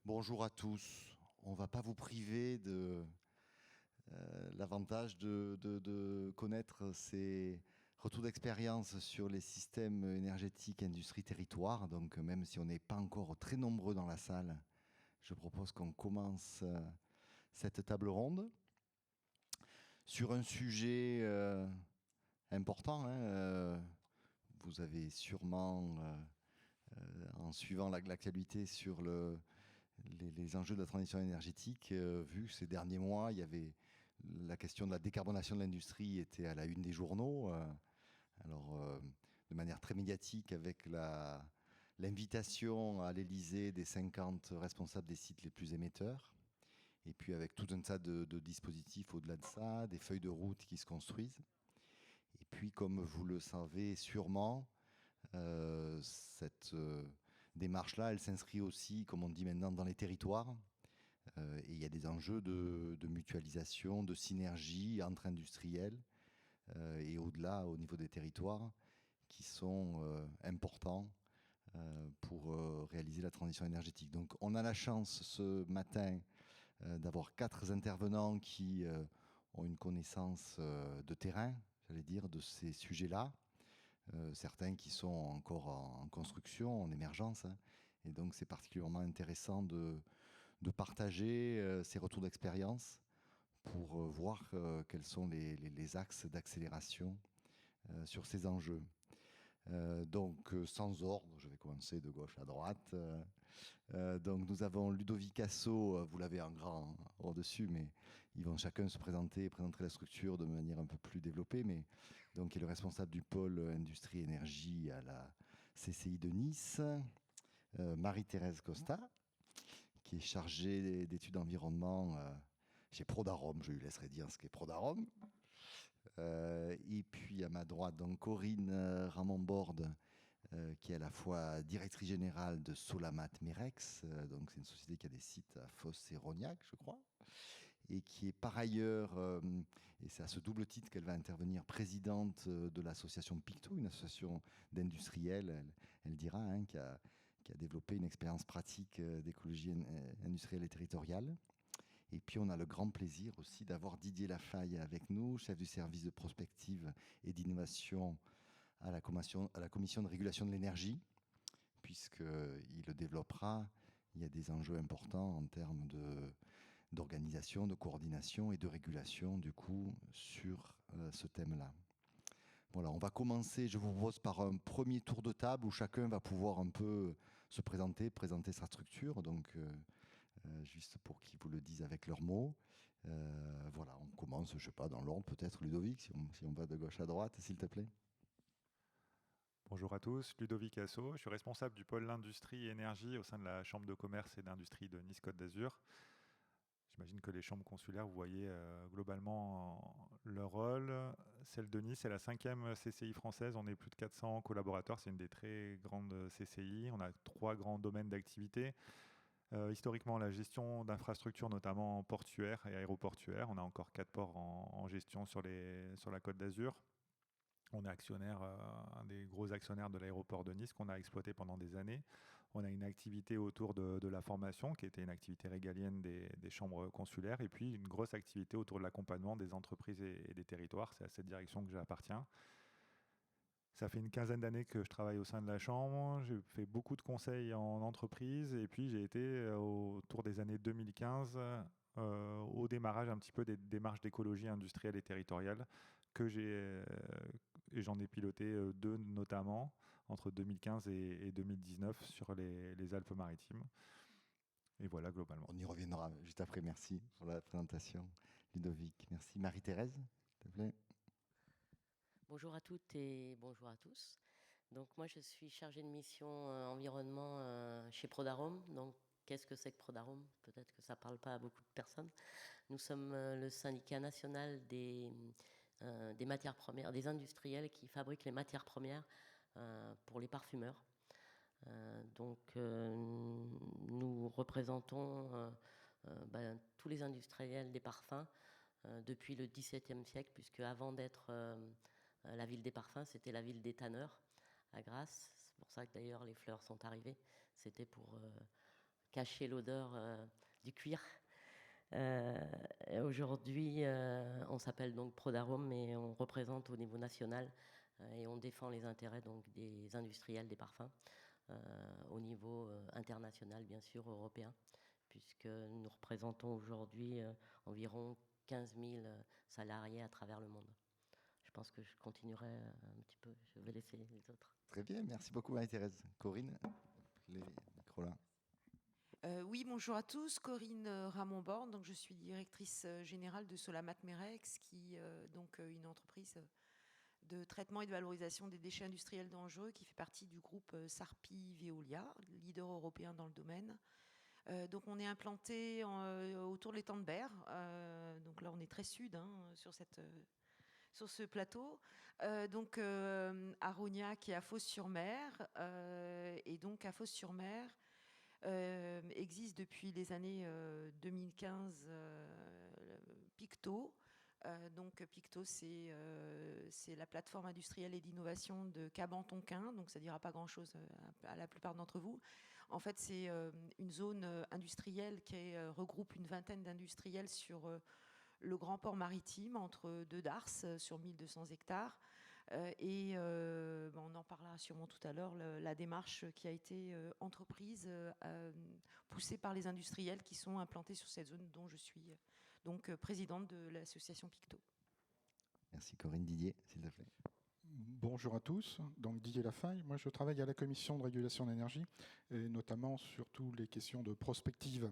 Bonjour à tous. On ne va pas vous priver de l'avantage de connaître ces retours d'expérience sur les systèmes énergétiques, industrie, territoire. Donc même si on n'est pas encore très nombreux dans la salle, je propose qu'on commence cette table ronde sur un sujet important. Vous avez sûrement, en suivant l'actualité sur les enjeux de la transition énergétique, vu que ces derniers mois, il y avait la question de la décarbonation de l'industrie était à la une des journaux, de manière très médiatique avec l'invitation à l'Élysée des 50 responsables des sites les plus émetteurs, et puis avec tout un tas de dispositifs au-delà de ça, des feuilles de route qui se construisent. Et puis, comme vous le savez sûrement, cette démarche-là, elle s'inscrit aussi, comme on dit maintenant, dans les territoires. Et il y a des enjeux de mutualisation, de synergie entre industriels et au-delà, au niveau des territoires, qui sont importants pour réaliser la transition énergétique. Donc on a la chance ce matin d'avoir 4 intervenants qui ont une connaissance de terrain, j'allais dire, de ces sujets-là. Certains qui sont encore en construction, en émergence. Et donc c'est particulièrement intéressant de partager ces retours d'expérience pour voir quels sont les axes d'accélération sur ces enjeux. Donc, sans ordre, je vais commencer de gauche à droite. Donc, nous avons Ludovic Asso, vous l'avez en grand au-dessus, mais ils vont chacun se présenter la structure de manière un peu plus développée. Mais donc, il est le responsable du pôle industrie énergie à la CCI de Nice. Marie-Thérèse Costa, qui est chargée d'études environnement chez Prodarom. Je lui laisserai dire ce qu'est Prodarom. Et puis à ma droite, donc Corinne Ramon-Borde, qui est à la fois directrice générale de Solamat Merex, donc c'est une société qui a des sites à Fos et Rognac, je crois, et qui est par ailleurs, et c'est à ce double titre qu'elle va intervenir, présidente de l'association Pictou, une association d'industriels, elle dira, qui a développé une expérience pratique d'écologie industrielle et territoriale. Et puis, on a le grand plaisir aussi d'avoir Didier Lafaille avec nous, chef du service de prospective et d'innovation à la commission de régulation de l'énergie, puisqu'il le développera. Il y a des enjeux importants en termes d'organisation, de coordination et de régulation, du coup, sur ce thème-là. Voilà, on va commencer, je vous propose, par un premier tour de table où chacun va pouvoir un peu se présenter sa structure. Donc, juste pour qu'ils vous le disent avec leurs mots. Voilà, on commence, je ne sais pas, dans l'ordre, peut-être Ludovic, si on va de gauche à droite, s'il te plaît. Bonjour à tous, Ludovic Asso, je suis responsable du pôle industrie et énergie au sein de la Chambre de commerce et d'industrie de Nice-Côte d'Azur. J'imagine que les chambres consulaires, vous voyez globalement leur rôle. Celle de Nice est la 5e CCI française, on est plus de 400 collaborateurs, c'est une des très grandes CCI. On a 3 grands domaines d'activité. Historiquement, la gestion d'infrastructures, notamment portuaires et aéroportuaires. On a encore 4 ports en gestion sur la Côte d'Azur. On est actionnaire, un des gros actionnaires de l'aéroport de Nice qu'on a exploité pendant des années. On a une activité autour de la formation qui était une activité régalienne des chambres consulaires et puis une grosse activité autour de l'accompagnement des entreprises et des territoires. C'est à cette direction que j'appartiens. Ça fait une quinzaine d'années que je travaille au sein de la Chambre. J'ai fait beaucoup de conseils en entreprise et puis j'ai été autour des années 2015 au démarrage un petit peu des démarches d'écologie industrielle et territoriale que et j'en ai piloté 2 notamment entre 2015 et 2019 sur les Alpes-Maritimes. Et voilà globalement. On y reviendra juste après, merci pour la présentation, Ludovic. Merci. Marie-Thérèse, s'il te plaît. Bonjour à toutes et bonjour à tous. Donc moi je suis chargée de mission environnement chez Prodarom. Donc qu'est-ce que c'est que Prodarom? Peut-être que ça ne parle pas à beaucoup de personnes. Nous sommes le syndicat national des matières premières, des industriels qui fabriquent les matières premières pour les parfumeurs. Nous représentons tous les industriels des parfums depuis le XVIIe siècle, puisque avant d'être la ville des parfums, c'était la ville des tanneurs à Grasse. C'est pour ça que d'ailleurs les fleurs sont arrivées. C'était pour cacher l'odeur du cuir. Aujourd'hui, on s'appelle donc Prodarome, mais on représente au niveau national et on défend les intérêts donc des industriels des parfums au niveau international, bien sûr, européen, puisque nous représentons aujourd'hui environ 15 000 salariés à travers le monde. Je pense que je continuerai un petit peu. Je vais laisser les autres. Très bien, merci beaucoup Marie-Thérèse. Corinne, les micros là. Oui, bonjour à tous. Corinne Ramon-Borne, donc je suis directrice générale de Solamat Merex, qui donc une entreprise de traitement et de valorisation des déchets industriels dangereux qui fait partie du groupe Sarpi Veolia, leader européen dans le domaine. Donc on est implanté autour de l'étang de Berre. Donc là on est très sud sur ce plateau. Donc à Rognac et à Fos-sur-Mer. Et donc à Fos-sur-Mer existe depuis les années 2015 Picto. Donc Picto, c'est la plateforme industrielle et d'innovation de Cabantonquin, donc ça ne dira pas grand-chose à la plupart d'entre vous. En fait, c'est une zone industrielle qui regroupe une vingtaine d'industriels sur le grand port maritime entre deux darses sur 1200 hectares. On en parlera sûrement tout à l'heure, la démarche qui a été entreprise, poussée par les industriels qui sont implantés sur cette zone dont je suis donc présidente de l'association Picto. Merci Corinne. Didier, s'il te plaît. Bonjour à tous, donc Didier Lafaille. Moi je travaille à la Commission de régulation de l'énergie et notamment sur toutes les questions de prospective.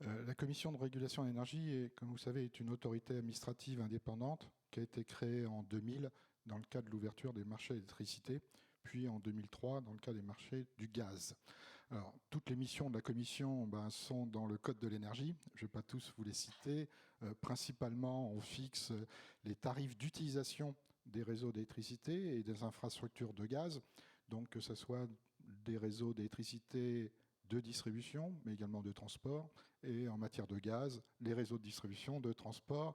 La Commission de régulation de l'énergie, comme vous savez, est une autorité administrative indépendante qui a été créée en 2000 dans le cadre de l'ouverture des marchés d'électricité, puis en 2003 dans le cadre des marchés du gaz. Alors, toutes les missions de la Commission sont dans le Code de l'énergie. Je ne vais pas tous vous les citer. Principalement, on fixe les tarifs d'utilisation des réseaux d'électricité et des infrastructures de gaz, donc que ce soit des réseaux d'électricité de distribution, mais également de transport, et en matière de gaz, les réseaux de distribution, de transport,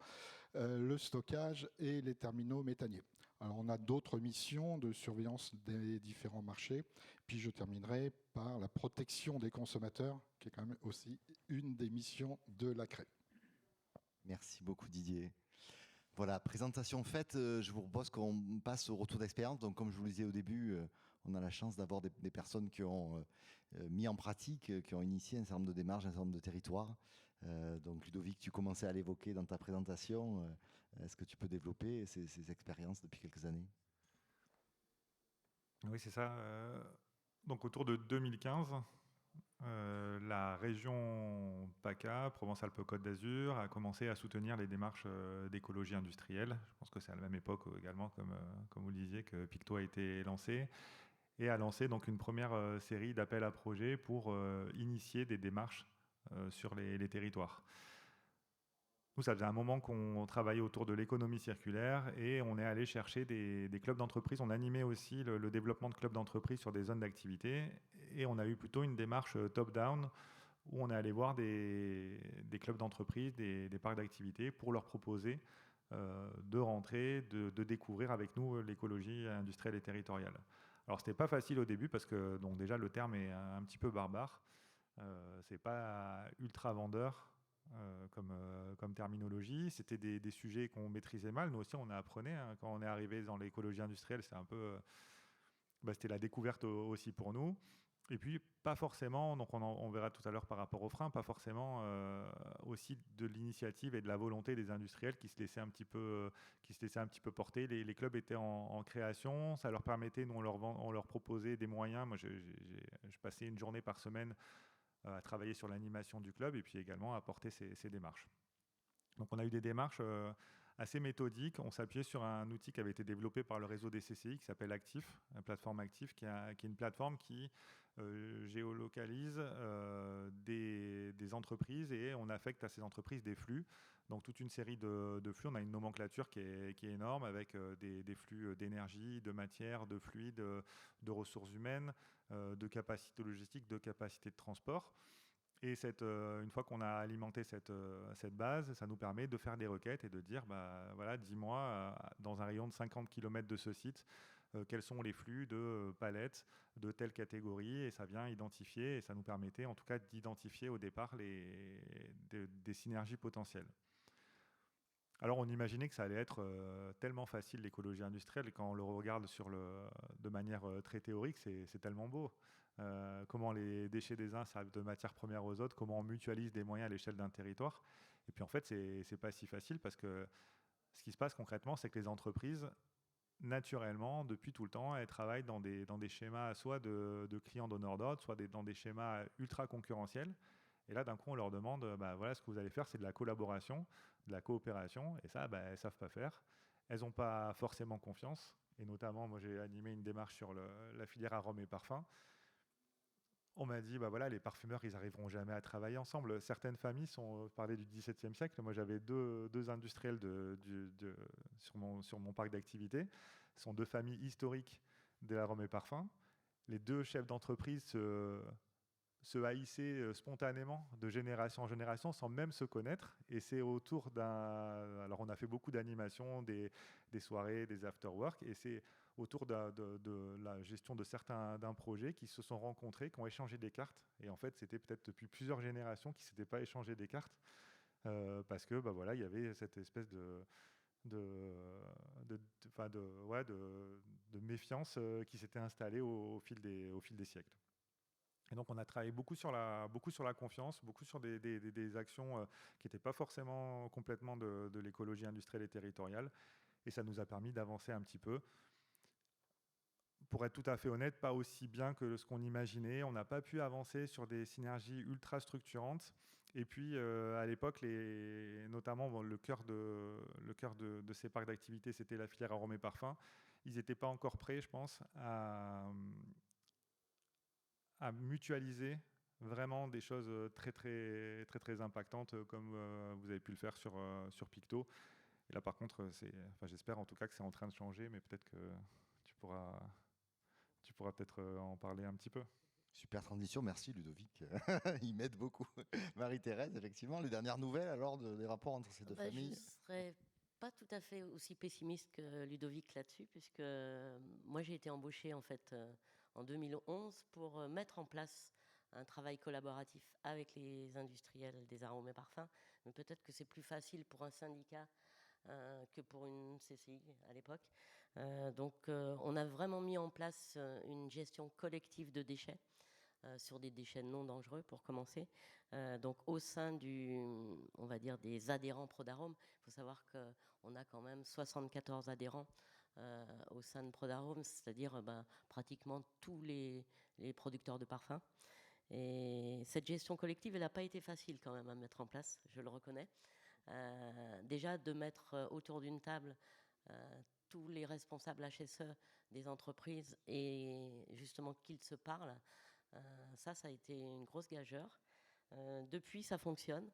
le stockage et les terminaux méthaniers. Alors on a d'autres missions de surveillance des différents marchés, puis je terminerai par la protection des consommateurs, qui est quand même aussi une des missions de la CRE. Merci beaucoup Didier. Voilà, présentation faite, je vous propose qu'on passe au retour d'expérience. Donc comme je vous le disais au début, on a la chance d'avoir des personnes qui ont mis en pratique, qui ont initié un certain nombre de démarches, un certain nombre de territoires. Donc Ludovic, tu commençais à l'évoquer dans ta présentation. Est-ce que tu peux développer ces expériences depuis quelques années? Oui, c'est ça. Donc autour de 2015, la région PACA, Provence-Alpes-Côte d'Azur, a commencé à soutenir les démarches d'écologie industrielle. Je pense que c'est à la même époque également, comme vous le disiez, que Picto a été lancé, et a lancé donc une première série d'appels à projets pour initier des démarches sur les territoires. Nous, ça faisait un moment qu'on travaillait autour de l'économie circulaire et on est allé chercher des clubs d'entreprise. On animait aussi le développement de clubs d'entreprise sur des zones d'activité et on a eu plutôt une démarche top-down où on est allé voir des clubs d'entreprise, des parcs d'activité pour leur proposer de rentrer, de découvrir avec nous l'écologie industrielle et territoriale. Alors, ce n'était pas facile au début parce que donc déjà le terme est un petit peu barbare. C'est pas ultra vendeur comme terminologie. C'était des sujets qu'on maîtrisait mal. Nous aussi, on apprenait. Quand on est arrivé dans l'écologie industrielle, c'est un peu, c'était la découverte aussi pour nous. Et puis, pas forcément, donc on verra tout à l'heure par rapport aux freins, pas forcément aussi de l'initiative et de la volonté des industriels qui se laissaient un petit peu porter. Les clubs étaient en création, ça leur permettait, nous on leur proposait des moyens. Moi, je passais une journée par semaine à travailler sur l'animation du club et puis également à porter ces démarches. Donc on a eu des démarches assez méthodiques. On s'appuyait sur un outil qui avait été développé par le réseau des CCI qui s'appelle Actif, la plateforme Actif, qui est une plateforme qui géolocalise des entreprises et on affecte à ces entreprises des flux. Donc toute une série de flux. On a une nomenclature qui est énorme avec des flux d'énergie, de matière, de fluides, de ressources humaines, de capacité logistique, de capacité de transport. Et une fois qu'on a alimenté cette base, ça nous permet de faire des requêtes et de dire, voilà, dis-moi, dans un rayon de 50 km de ce site, quels sont les flux de palettes de telle catégorie, et ça vient identifier, et ça nous permettait en tout cas d'identifier au départ des synergies potentielles. Alors on imaginait que ça allait être tellement facile l'écologie industrielle, et quand on le regarde de manière très théorique, c'est tellement beau. Comment les déchets des uns servent de matière première aux autres, comment on mutualise des moyens à l'échelle d'un territoire. Et puis en fait, c'est pas si facile, parce que ce qui se passe concrètement, c'est que les entreprises, naturellement, depuis tout le temps, elles travaillent dans des schémas soit de clients donneurs d'ordre, soit dans des schémas ultra concurrentiels. Et là, d'un coup, on leur demande, voilà, ce que vous allez faire, c'est de la collaboration, de la coopération. Et ça, elles ne savent pas faire. Elles n'ont pas forcément confiance. Et notamment, moi, j'ai animé une démarche sur la filière arômes et parfums. On m'a dit, voilà, les parfumeurs, ils n'arriveront jamais à travailler ensemble. Certaines familles sont parlées du XVIIe siècle. Moi, j'avais deux industriels sur mon parc d'activités. Ce sont deux familles historiques de l'arôme et parfum. Les deux chefs d'entreprise se haïssaient spontanément de génération en génération sans même se connaître. Et c'est autour d'un... Alors, on a fait beaucoup d'animations, des soirées, des after-work, et c'est autour de la gestion d'un projet qui se sont rencontrés, qui ont échangé des cartes. Et en fait, c'était peut-être depuis plusieurs générations qu'ils ne s'étaient pas échangé des cartes, parce que voilà, il y avait cette espèce de méfiance qui s'était installée au fil des siècles. Et donc, on a travaillé beaucoup sur la confiance, beaucoup sur des actions qui n'étaient pas forcément complètement de l'écologie industrielle et territoriale. Et ça nous a permis d'avancer un petit peu. Pour être tout à fait honnête, pas aussi bien que ce qu'on imaginait. On n'a pas pu avancer sur des synergies ultra structurantes. Et puis, à l'époque, notamment le cœur de ces parcs d'activité, c'était la filière arômes et parfums. Ils n'étaient pas encore prêts, je pense, à mutualiser vraiment des choses très, très, très, très impactantes, comme vous avez pu le faire sur Picto. Et là, par contre, j'espère en tout cas que c'est en train de changer, mais peut-être que tu pourras peut-être en parler un petit peu. Super transition, merci Ludovic. Il m'aide beaucoup. Marie-Thérèse, effectivement, les dernières nouvelles alors des rapports entre ces deux familles? Je ne serais pas tout à fait aussi pessimiste que Ludovic là-dessus, puisque moi j'ai été embauchée en fait en 2011 pour mettre en place un travail collaboratif avec les industriels des arômes et parfums. Mais peut-être que c'est plus facile pour un syndicat que pour une CCI à l'époque. Donc on a vraiment mis en place une gestion collective de déchets, sur des déchets non dangereux pour commencer. Donc au sein on va dire des adhérents Prodarome, il faut savoir qu'on a quand même 74 adhérents au sein de Prodarome, c'est-à-dire pratiquement tous les producteurs de parfums. Et cette gestion collective, elle n'a pas été facile quand même à mettre en place, je le reconnais. Déjà de mettre autour d'une table tous les responsables HSE des entreprises et justement qu'ils se parlent, ça a été une grosse gageure. Depuis, ça fonctionne.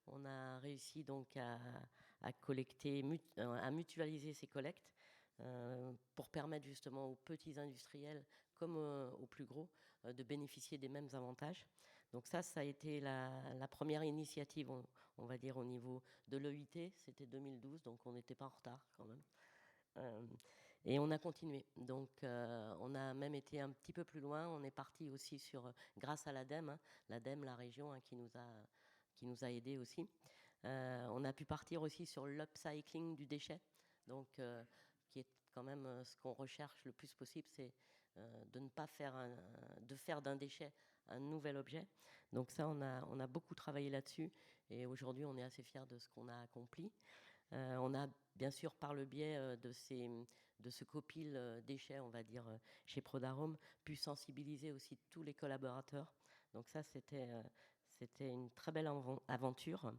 On a réussi donc à collecter, à mutualiser ces collectes pour permettre justement aux petits industriels comme aux plus gros de bénéficier des mêmes avantages. Donc ça a été la première initiative, on va dire, au niveau de l'EIT. C'était 2012, donc on n'était pas en retard quand même. Et on a continué. Donc, on a même été un petit peu plus loin. On est parti aussi grâce à l'ADEME, l'ADEME, la région, qui nous a aidés aussi. On a pu partir aussi sur l'upcycling du déchet. Donc, qui est quand même ce qu'on recherche le plus possible, c'est de ne pas faire d'un déchet un nouvel objet. Donc ça, on a beaucoup travaillé là-dessus. Et aujourd'hui, on est assez fiers de ce qu'on a accompli. On a bien sûr, par le biais de ce copil déchets, on va dire, chez Prodarome, pu sensibiliser aussi tous les collaborateurs. Donc ça, c'était une très belle aventure.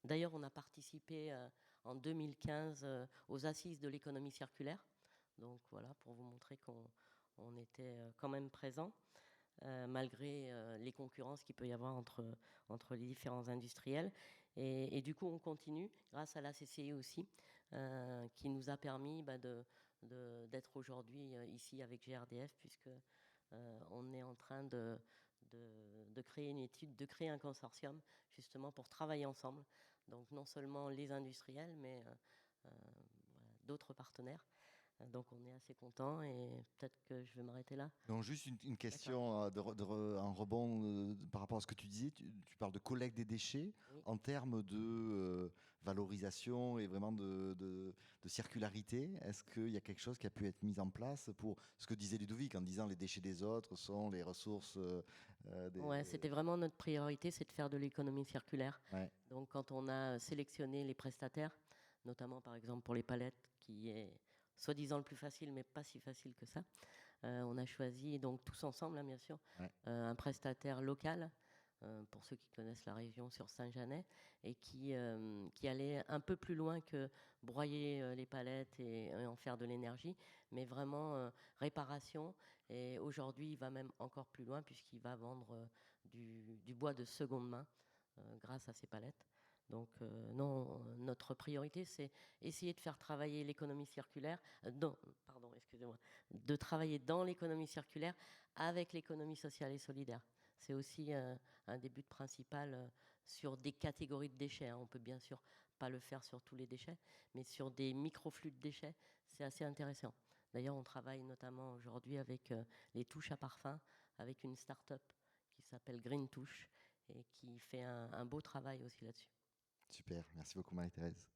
D'ailleurs, on a participé en 2015 aux assises de l'économie circulaire. Donc voilà, pour vous montrer qu'on était quand même présent, malgré les concurrences qu'il peut y avoir entre les différents industriels. Et du coup, on continue grâce à la CCI aussi, qui nous a permis d'être aujourd'hui ici avec GRDF, puisque on est en train de créer une étude, de créer un consortium justement pour travailler ensemble. Donc non seulement les industriels, mais d'autres partenaires. Donc on est assez content et peut-être que je vais m'arrêter là. Donc juste une question en rebond par rapport à ce que tu disais. Tu parles de collecte des déchets Oui. en termes de valorisation et vraiment de circularité. Est-ce qu'il y a quelque chose qui a pu être mis en place pour ce que disait Ludovic en disant les déchets des autres sont les ressources des... Ouais, c'était vraiment notre priorité, c'est de faire de l'économie circulaire. Ouais. Donc quand on a sélectionné les prestataires, notamment par exemple pour les palettes, qui est soi-disant le plus facile, mais pas si facile que ça, on a choisi, donc tous ensemble, hein, bien sûr, Ouais. un prestataire local, pour ceux qui connaissent la région sur Saint-Janet, et qui allait un peu plus loin que broyer les palettes et en faire de l'énergie, mais vraiment réparation. Et aujourd'hui, il va même encore plus loin puisqu'il va vendre du bois de seconde main grâce à ces palettes. Donc non, notre priorité, c'est essayer de faire travailler l'économie circulaire, de travailler dans l'économie circulaire avec l'économie sociale et solidaire. C'est aussi un des buts principaux sur des catégories de déchets. On peut bien sûr pas le faire sur tous les déchets, mais sur des microflux de déchets, c'est assez intéressant. D'ailleurs, on travaille notamment aujourd'hui avec les touches à parfum, avec une start-up qui s'appelle Green Touche et qui fait un beau travail aussi là-dessus. Super, merci beaucoup Marie-Thérèse.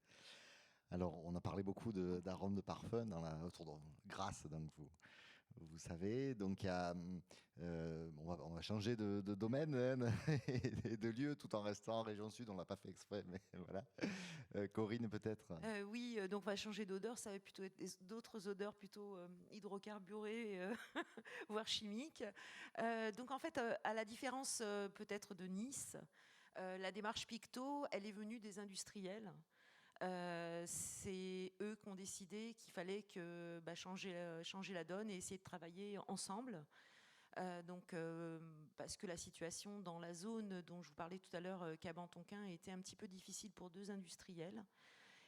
Alors, on a parlé beaucoup d'arômes de parfum autour de Grasse, donc vous savez. Donc, on va changer de domaine hein, et de lieu tout en restant en région sud. On ne l'a pas fait exprès, mais voilà. Corinne, peut-être. Oui, donc on va changer d'odeur. Ça va plutôt être d'autres odeurs plutôt hydrocarburées, voire chimiques. Donc en fait, à la différence peut-être de Nice, la démarche Picto, elle est venue des industriels. C'est eux qui ont décidé qu'il fallait changer la donne et essayer de travailler ensemble. Parce que la situation dans la zone dont je vous parlais tout à l'heure, Cabantonquin, était un petit peu difficile pour deux industriels.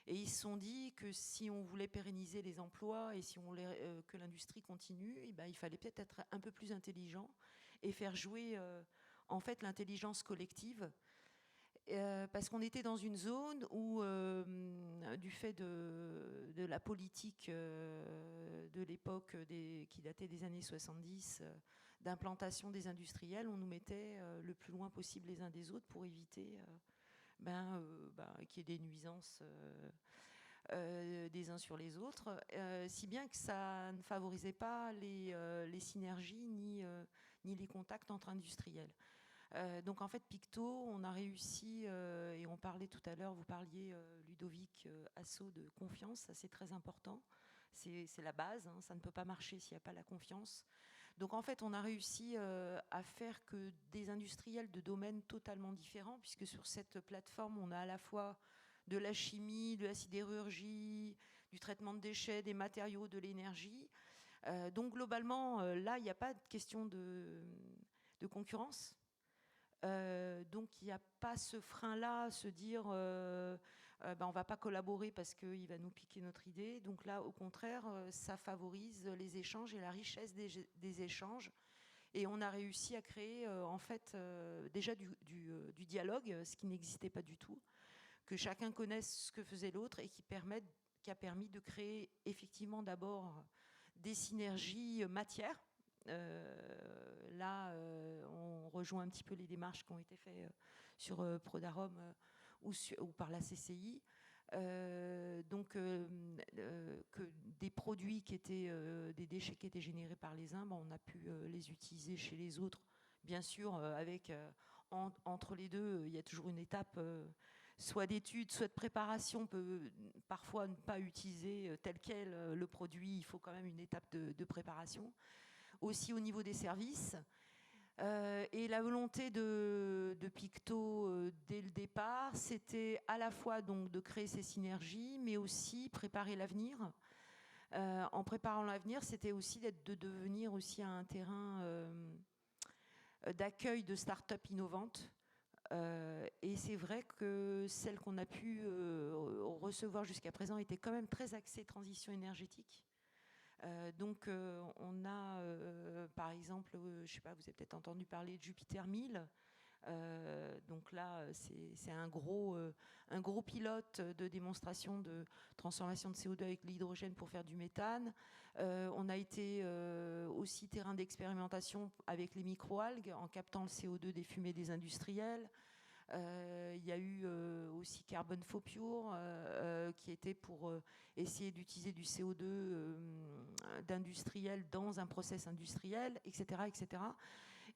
Et ils se sont dit que si on voulait pérenniser les emplois et si on voulait que l'industrie continue, il fallait peut-être être un peu plus intelligent et faire jouer en fait l'intelligence collective. Parce qu'on était dans une zone où, du fait de la politique de l'époque qui datait des années 70, d'implantation des industriels, on nous mettait le plus loin possible les uns des autres pour éviter qu'il y ait des nuisances des uns sur les autres, si bien que ça ne favorisait pas les synergies ni les contacts entre industriels. Donc en fait, Picto, on a réussi, et on parlait tout à l'heure, vous parliez, Ludovic Asso, de confiance, ça c'est très important. C'est la base, hein, ça ne peut pas marcher s'il n'y a pas la confiance. Donc en fait, on a réussi à faire que des industriels de domaines totalement différents, puisque sur cette plateforme, on a à la fois de la chimie, de la sidérurgie, du traitement de déchets, des matériaux, de l'énergie. Donc globalement, là, il n'y a pas de question de concurrence. Donc il n'y a pas ce frein-là, se dire on ne va pas collaborer parce qu'il va nous piquer notre idée. Donc là, au contraire, ça favorise les échanges et la richesse des échanges. Et on a réussi à créer en fait déjà du dialogue, ce qui n'existait pas du tout, que chacun connaisse ce que faisait l'autre et qui a permis de créer effectivement d'abord des synergies matières. Là, on rejoint un petit peu les démarches qui ont été faites sur Prodarom ou par la CCI. Que des produits qui étaient des déchets qui étaient générés par les uns, on a pu les utiliser chez les autres. Bien sûr, entre les deux, il y a toujours une étape soit d'étude, soit de préparation. On peut parfois ne pas utiliser tel quel le produit, il faut quand même une étape de préparation. Aussi au niveau des services. Et la volonté de Picto dès le départ, c'était à la fois donc de créer ces synergies, mais aussi préparer l'avenir. En préparant l'avenir, c'était aussi de devenir aussi un terrain d'accueil de start-up innovantes. Et c'est vrai que celles qu'on a pu recevoir jusqu'à présent étaient quand même très axées transition énergétique. On a, par exemple, je ne sais pas, vous avez peut-être entendu parler de Jupiter 1000, Donc là, c'est un gros pilote de démonstration de transformation de CO2 avec l'hydrogène pour faire du méthane. On a été aussi terrain d'expérimentation avec les microalgues en captant le CO2 des fumées des industriels. Il y a eu aussi Carbon for Pure qui était pour essayer d'utiliser du CO2 d'industriel dans un process industriel, etc., etc.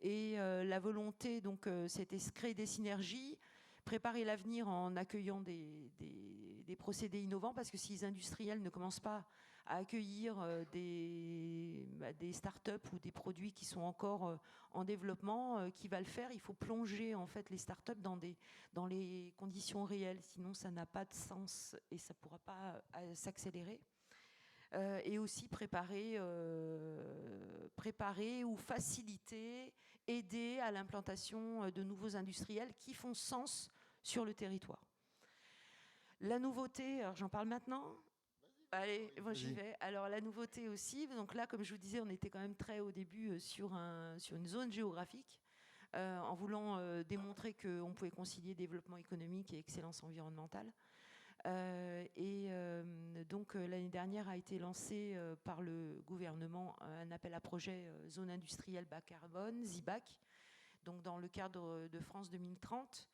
Et la volonté, donc, c'était de créer des synergies, préparer l'avenir en accueillant des procédés innovants, parce que si les industriels ne commencent pas à accueillir des startups ou des produits qui sont encore en développement, qui va le faire? Il faut plonger en fait les startups dans les conditions réelles, sinon ça n'a pas de sens et ça ne pourra pas s'accélérer. Et aussi préparer ou faciliter, aider à l'implantation de nouveaux industriels qui font sens sur le territoire. La nouveauté, alors j'en parle maintenant. Allez, moi j'y vais. Alors la nouveauté aussi, donc là comme je vous disais, on était quand même très au début sur une zone géographique, en voulant démontrer qu'on pouvait concilier développement économique et excellence environnementale. Donc l'année dernière a été lancé par le gouvernement un appel à projet zone industrielle bas carbone, ZIBAC, donc dans le cadre de France 2030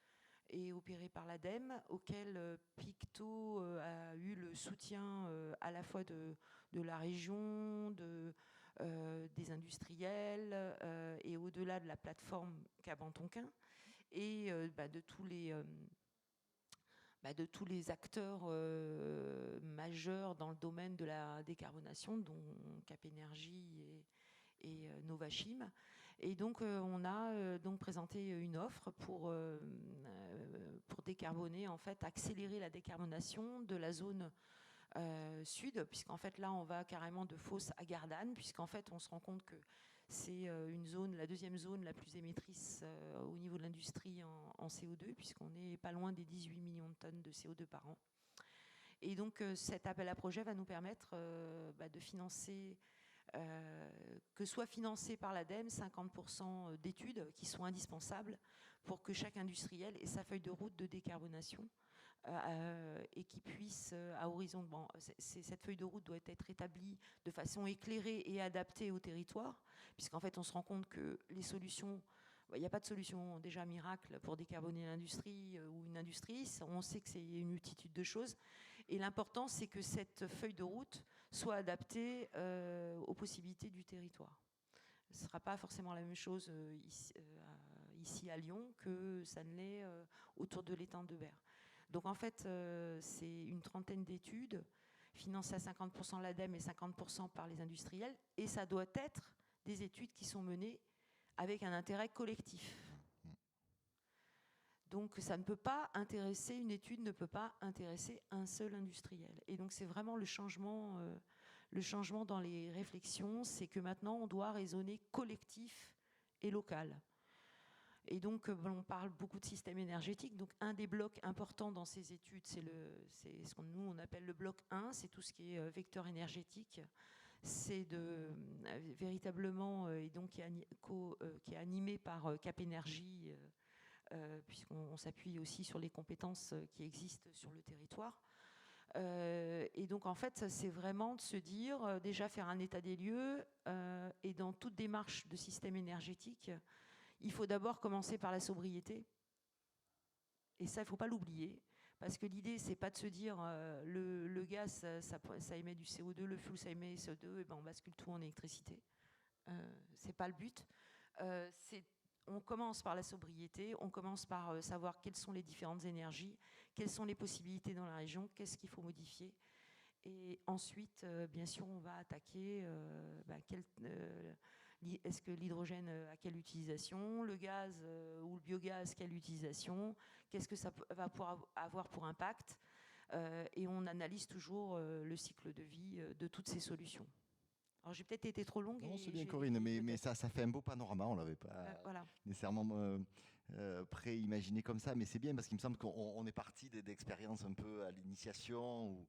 et opéré par l'ADEME, auquel Picto a eu le soutien à la fois de la région, des industriels et au-delà de la plateforme Cabantonquin et de tous les acteurs majeurs dans le domaine de la décarbonation, dont Cap Énergie et Novachim. Et donc, on a donc présenté une offre pour décarboner, en fait, accélérer la décarbonation de la zone sud, puisqu'en fait, là, on va carrément de Fos à Gardanne, puisqu'en fait, on se rend compte que c'est une zone, la deuxième zone la plus émettrice au niveau de l'industrie en CO2, puisqu'on n'est pas loin des 18 millions de tonnes de CO2 par an. Et donc, cet appel à projet va nous permettre de financer, que soit financé par l'ADEME, 50% d'études qui sont indispensables pour que chaque industriel ait sa feuille de route de décarbonation et qui puisse, à horizon... Bon, cette feuille de route doit être établie de façon éclairée et adaptée au territoire, puisqu'en fait, on se rend compte que les solutions... Il n'y a pas de solution déjà miracle pour décarboner l'industrie ou une industrie. On sait que c'est une multitude de choses. Et l'important, c'est que cette feuille de route soit adaptée aux possibilités du territoire. Ce ne sera pas forcément la même chose ici à Lyon que ça ne l'est autour de l'étang de Berre. Donc en fait, c'est une trentaine d'études financées à 50% l'ADEME et 50% par les industriels. Et ça doit être des études qui sont menées avec un intérêt collectif. Donc ça ne peut pas intéresser, une étude ne peut pas intéresser un seul industriel. Et donc c'est vraiment le changement dans les réflexions, c'est que maintenant on doit raisonner collectif et local. Et donc on parle beaucoup de système énergétique. Donc un des blocs importants dans ces études, c'est ce que nous on appelle le bloc 1, c'est tout ce qui est vecteur énergétique. C'est véritablement, et donc qui est animé par Cap Énergie, puisqu'on s'appuie aussi sur les compétences qui existent sur le territoire. Et donc en fait, c'est vraiment de se dire, déjà faire un état des lieux, et dans toute démarche de système énergétique, il faut d'abord commencer par la sobriété. Et ça, il ne faut pas l'oublier. Parce que l'idée, c'est pas de se dire le gaz, ça émet du CO2, le fioul, ça émet du CO2, et ben on bascule tout en électricité. C'est pas le but. On commence par la sobriété, on commence par savoir quelles sont les différentes énergies, quelles sont les possibilités dans la région, qu'est-ce qu'il faut modifier. Et ensuite, bien sûr, on va attaquer est-ce que l'hydrogène a quelle utilisation, le gaz ou le biogaz quelle utilisation, qu'est-ce que ça va pouvoir avoir pour impact, et on analyse toujours le cycle de vie de toutes ces solutions. Alors j'ai peut-être été trop longue. Non, c'est bien Corinne, mais ça fait un beau panorama, on ne l'avait pas nécessairement pré-imaginé comme ça, mais c'est bien parce qu'il me semble qu'on est parti d'expériences un peu à l'initiation, où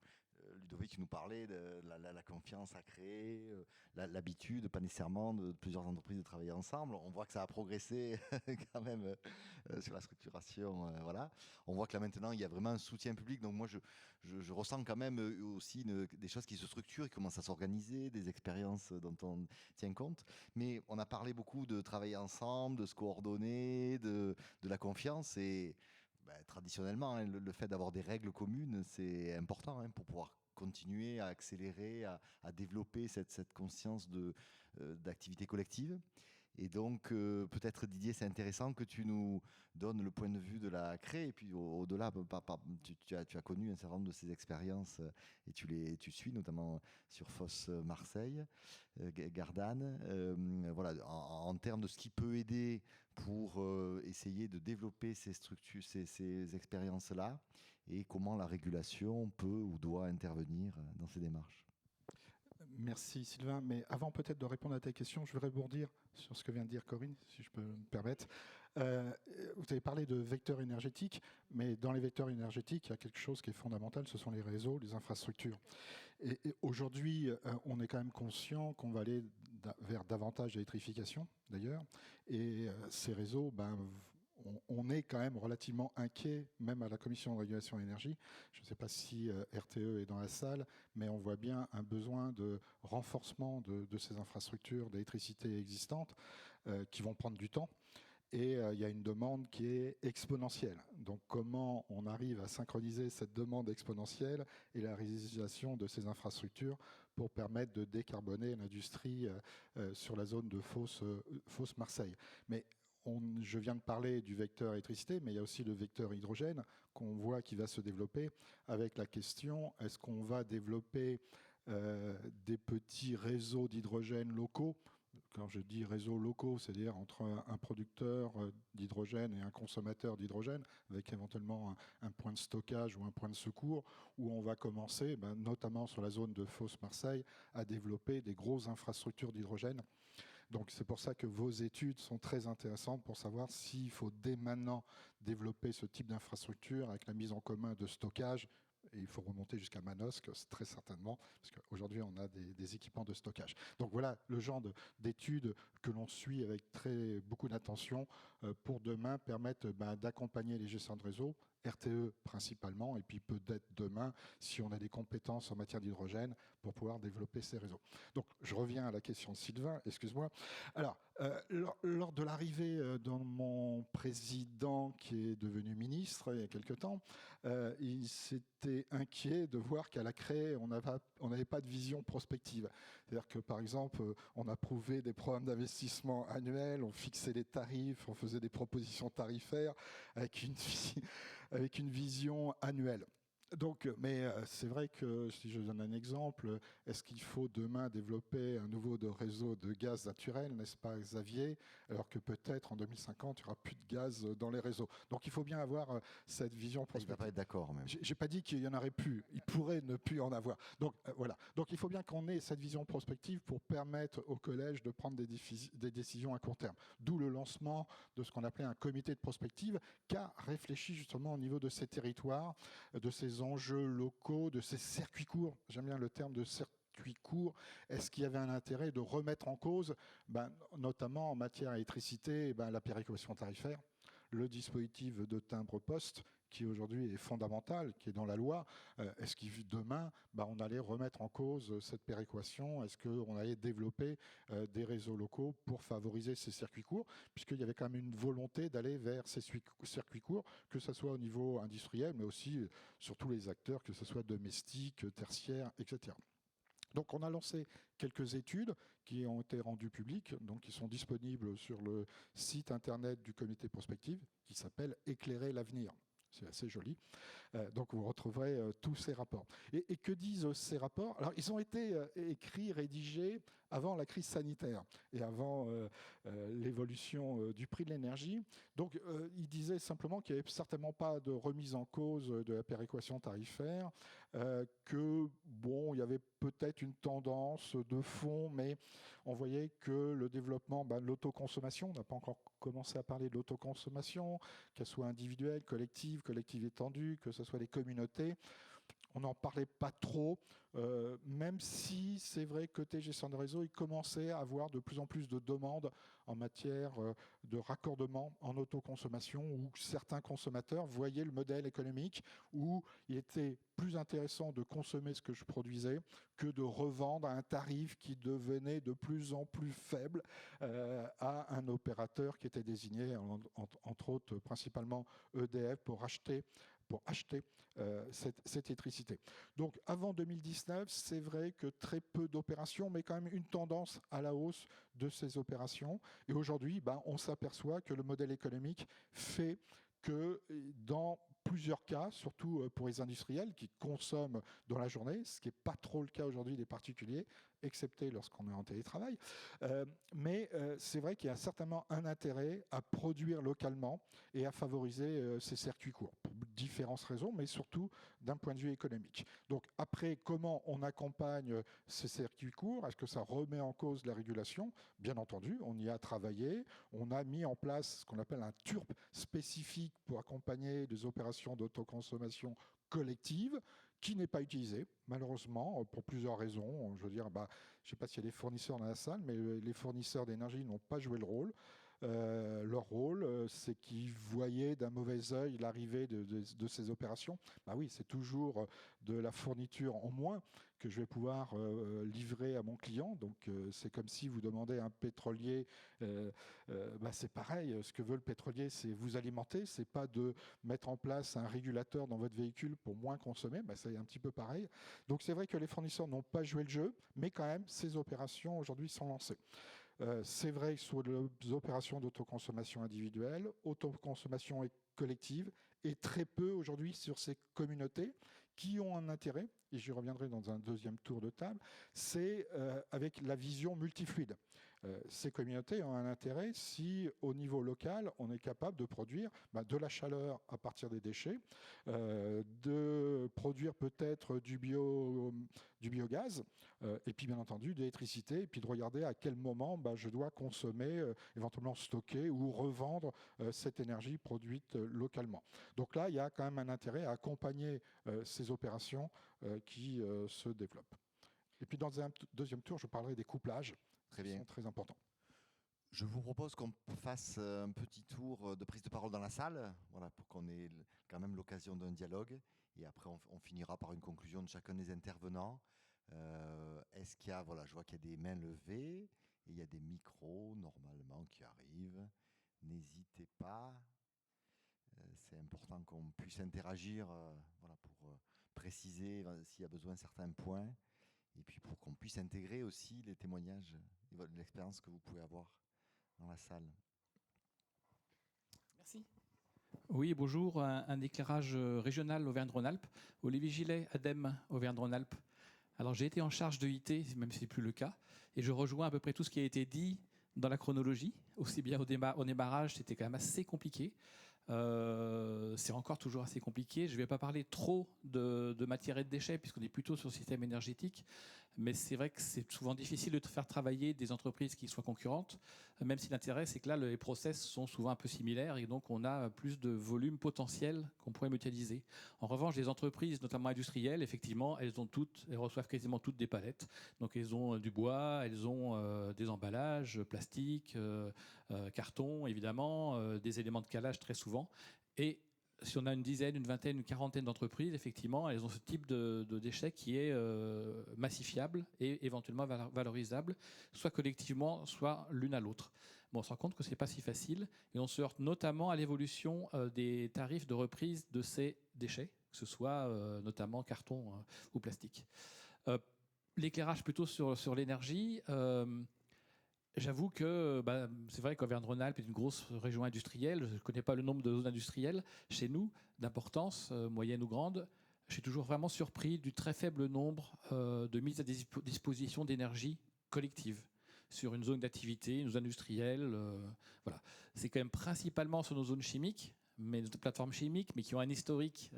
Ludovic nous parlait de la confiance à créer, l'habitude, pas nécessairement de plusieurs entreprises de travailler ensemble. On voit que ça a progressé quand même sur la structuration. Voilà. On voit que là maintenant, il y a vraiment un soutien public. Donc moi, je ressens quand même aussi des choses qui se structurent, qui commencent à s'organiser, des expériences dont on tient compte. Mais on a parlé beaucoup de travailler ensemble, de se coordonner, de la confiance. Et traditionnellement, hein, le fait d'avoir des règles communes, c'est important hein, pour pouvoir continuer à accélérer, à développer cette conscience d'activité collective. Et donc, peut-être Didier, c'est intéressant que tu nous donnes le point de vue de la CRE, et puis au-delà, tu as connu un certain nombre de ces expériences, et tu suis notamment sur FOSS Marseille, Gardanne. Voilà, en termes de ce qui peut aider pour essayer de développer ces structures, ces expériences-là, et comment la régulation peut ou doit intervenir dans ces démarches. Merci Sylvain, mais avant peut-être de répondre à ta question, je voudrais rebondir sur ce que vient de dire Corinne, si je peux me permettre. Vous avez parlé de vecteurs énergétiques, mais dans les vecteurs énergétiques, il y a quelque chose qui est fondamental, ce sont les réseaux, les infrastructures. Et aujourd'hui, on est quand même conscient qu'on va aller vers davantage d'électrification, d'ailleurs, et ces réseaux, on est quand même relativement inquiet, même à la Commission de régulation de l'énergie. Je ne sais pas si RTE est dans la salle, mais on voit bien un besoin de renforcement de ces infrastructures d'électricité existantes qui vont prendre du temps. Et il y a une demande qui est exponentielle. Donc comment on arrive à synchroniser cette demande exponentielle et la réalisation de ces infrastructures pour permettre de décarboner l'industrie sur la zone de Fos Marseille. Mais je viens de parler du vecteur électricité, mais il y a aussi le vecteur hydrogène qu'on voit qui va se développer avec la question, est-ce qu'on va développer des petits réseaux d'hydrogène locaux? Quand je dis réseaux locaux, c'est-à-dire entre un producteur d'hydrogène et un consommateur d'hydrogène, avec éventuellement un point de stockage ou un point de secours, où on va commencer, notamment sur la zone de Fos Marseille, à développer des grosses infrastructures d'hydrogène. Donc c'est pour ça que vos études sont très intéressantes pour savoir s'il faut dès maintenant développer ce type d'infrastructure avec la mise en commun de stockage. Et il faut remonter jusqu'à Manosque, très certainement, parce qu'aujourd'hui, on a des équipements de stockage. Donc voilà le genre d'études que l'on suit avec beaucoup d'attention pour demain permettre d'accompagner les gestions de réseau, RTE principalement, et puis peut-être demain, si on a des compétences en matière d'hydrogène, pour pouvoir développer ces réseaux. Donc je reviens à la question de Sylvain, excuse-moi. Alors, lors de l'arrivée de mon président qui est devenu ministre il y a quelque temps, il s'était inquiet de voir qu'à la CRE, on n'avait pas de vision prospective. C'est-à-dire que, par exemple, on approuvait des programmes d'investissement annuels, on fixait les tarifs, on faisait des propositions tarifaires avec une vision annuelle. Donc, mais c'est vrai que, si je donne un exemple, est-ce qu'il faut demain développer un nouveau réseau de gaz naturel, n'est-ce pas Xavier, alors que peut-être en 2050, il n'y aura plus de gaz dans les réseaux. Donc il faut bien avoir cette vision prospective. Il ne va pas être d'accord même. Je n'ai pas dit qu'il n'y en aurait plus, il pourrait ne plus en avoir. Donc voilà. Donc il faut bien qu'on ait cette vision prospective pour permettre au collège de prendre des décisions à court terme. D'où le lancement de ce qu'on appelait un comité de prospective qui a réfléchi justement au niveau de ces territoires, de ces enjeux locaux, de ces circuits courts. J'aime bien le terme de circuits courts. Est-ce qu'il y avait un intérêt de remettre en cause, notamment en matière d'électricité, la péréquation tarifaire, le dispositif de timbre-poste, qui aujourd'hui est fondamental, qui est dans la loi. Est-ce que demain, on allait remettre en cause cette péréquation? Est-ce qu'on allait développer des réseaux locaux pour favoriser ces circuits courts? Puisqu'il y avait quand même une volonté d'aller vers ces circuits courts, que ce soit au niveau industriel, mais aussi sur tous les acteurs, que ce soit domestiques, tertiaires, etc. Donc on a lancé quelques études qui ont été rendues publiques, donc qui sont disponibles sur le site internet du comité prospective, qui s'appelle « Éclairer l'avenir ». C'est assez joli. Donc vous retrouverez tous ces rapports. Et que disent ces rapports? Alors ils ont été écrits, rédigés avant la crise sanitaire et avant l'évolution du prix de l'énergie. Donc ils disaient simplement qu'il n'y avait certainement pas de remise en cause de la péréquation tarifaire, que il y avait peut-être une tendance de fond, mais on voyait que le développement de l'autoconsommation, on n'a pas encore commencé à parler de l'autoconsommation, qu'elle soit individuelle, collective étendue, que ce soit les communautés, on n'en parlait pas trop, même si c'est vrai que côté gestion de réseau, il commençait à avoir de plus en plus de demandes en matière de raccordement en autoconsommation, où certains consommateurs voyaient le modèle économique où il était plus intéressant de consommer ce que je produisais que de revendre à un tarif qui devenait de plus en plus faible à un opérateur qui était désigné, entre autres principalement EDF, pour acheter cette électricité. Donc avant 2019, c'est vrai que très peu d'opérations, mais quand même une tendance à la hausse de ces opérations. Et aujourd'hui, on s'aperçoit que le modèle économique fait que dans plusieurs cas, surtout pour les industriels qui consomment dans la journée, ce qui n'est pas trop le cas aujourd'hui des particuliers, excepté lorsqu'on est en télétravail. Mais c'est vrai qu'il y a certainement un intérêt à produire localement et à favoriser ces circuits courts, pour différentes raisons, mais surtout d'un point de vue économique. Donc après, comment on accompagne ces circuits courts? Est-ce que ça remet en cause la régulation? Bien entendu, on y a travaillé. On a mis en place ce qu'on appelle un TURP spécifique pour accompagner des opérations d'autoconsommation collective, qui n'est pas utilisé, malheureusement, pour plusieurs raisons. Je veux dire, je ne sais pas s'il y a des fournisseurs dans la salle, mais les fournisseurs d'énergie n'ont pas joué le rôle. Leur rôle, c'est qu'ils voyaient d'un mauvais œil l'arrivée de ces opérations. Oui, c'est toujours de la fourniture en moins que je vais pouvoir livrer à mon client. Donc, c'est comme si vous demandez à un pétrolier, c'est pareil. Ce que veut le pétrolier, c'est vous alimenter. C'est pas de mettre en place un régulateur dans votre véhicule pour moins consommer. C'est un petit peu pareil. Donc, c'est vrai que les fournisseurs n'ont pas joué le jeu, mais quand même, ces opérations aujourd'hui sont lancées. C'est vrai sur les opérations d'autoconsommation individuelle, autoconsommation collective, et très peu aujourd'hui sur ces communautés qui ont un intérêt, et j'y reviendrai dans un deuxième tour de table, c'est avec la vision multifluide. Ces communautés ont un intérêt si, au niveau local, on est capable de produire de la chaleur à partir des déchets, de produire peut-être du biogaz, et puis bien entendu de l'électricité, et puis de regarder à quel moment je dois consommer, éventuellement stocker ou revendre cette énergie produite localement. Donc là, il y a quand même un intérêt à accompagner ces opérations qui se développent. Et puis dans un deuxième tour, je parlerai des couplages. Très bien. Qui sont très importants. Je vous propose qu'on fasse un petit tour de prise de parole dans la salle, voilà, pour qu'on ait quand même l'occasion d'un dialogue. Et après, on finira par une conclusion de chacun des intervenants. Est-ce qu'il y a, voilà, je vois qu'il y a des mains levées et il y a des micros normalement qui arrivent. N'hésitez pas. C'est important qu'on puisse interagir, voilà, pour préciser s'il y a besoin de certains points. Et puis pour qu'on puisse intégrer aussi les témoignages et l'expérience que vous pouvez avoir dans la salle. Merci. Oui, bonjour. Un éclairage régional Auvergne-Rhône-Alpes. Olivier Gillet, ADEME Auvergne-Rhône-Alpes. Alors j'ai été en charge de IT, même si ce n'est plus le cas, et je rejoins à peu près tout ce qui a été dit dans la chronologie. Aussi bien au démarrage, c'était quand même assez compliqué. C'est encore toujours assez compliqué. Je ne vais pas parler trop de matière et de déchets, puisqu'on est plutôt sur le système énergétique. Mais c'est vrai que c'est souvent difficile de faire travailler des entreprises qui soient concurrentes, même si l'intérêt, c'est que là, les process sont souvent un peu similaires et donc on a plus de volume potentiel qu'on pourrait mutualiser. En revanche, les entreprises, notamment industrielles, effectivement, elles reçoivent quasiment toutes des palettes. Donc elles ont du bois, elles ont des emballages, plastique, carton, évidemment, des éléments de calage très souvent. Et si on a une dizaine, une vingtaine, une quarantaine d'entreprises, effectivement, elles ont ce type de déchets qui est massifiable et éventuellement valorisable, soit collectivement, soit l'une à l'autre. Bon, on se rend compte que ce n'est pas si facile et on se heurte notamment à l'évolution des tarifs de reprise de ces déchets, que ce soit notamment carton ou plastique. L'éclairage plutôt sur l'énergie. J'avoue que c'est vrai qu'Auvergne-Rhône-Alpes est une grosse région industrielle. Je ne connais pas le nombre de zones industrielles chez nous, d'importance, moyenne ou grande. Je suis toujours vraiment surpris du très faible nombre de mises à disposition d'énergie collective sur une zone d'activité, une zone industrielle. Voilà. C'est quand même principalement sur nos zones chimiques, nos plateformes chimiques, mais qui ont un historique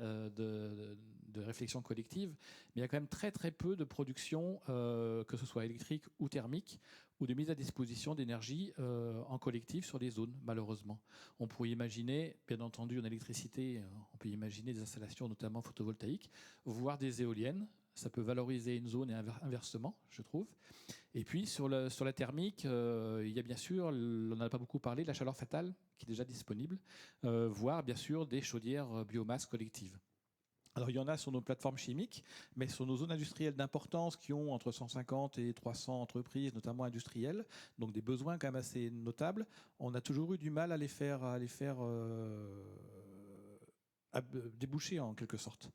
de réflexion collective, mais il y a quand même très très peu de production, que ce soit électrique ou thermique, ou de mise à disposition d'énergie en collectif sur des zones, malheureusement. On pourrait imaginer, bien entendu en électricité, on peut imaginer des installations notamment photovoltaïques, voire des éoliennes. Ça peut valoriser une zone et inversement, je trouve. Et puis sur la thermique, il y a bien sûr, on n'en a pas beaucoup parlé, la chaleur fatale qui est déjà disponible, voire bien sûr des chaudières biomasse collectives. Alors il y en a sur nos plateformes chimiques, mais sur nos zones industrielles d'importance qui ont entre 150 et 300 entreprises, notamment industrielles, donc des besoins quand même assez notables, on a toujours eu du mal à les faire déboucher en quelque sorte.